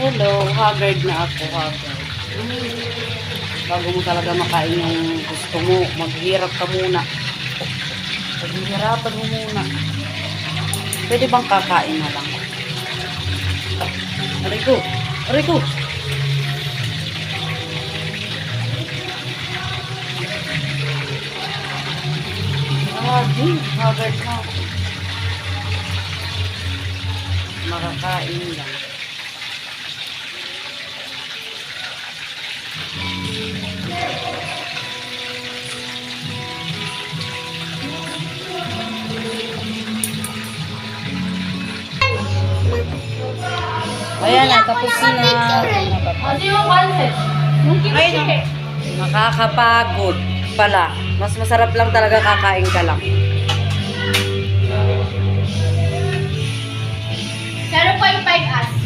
Hello, haggard na ako, haggard. Bago mo talaga makain yung gusto mo, maghirap ka muna. Paghihirapan mo muna. Pwede bang kakain na lang? Aray ko! Aray ko! Haggard na ako. Makakain lang. Ayan na, tapos na. Hindi mo pansit. Yung kimchi. Nakakapagod pala. Mas masarap lang talaga kakain ka lang. 0.5 as.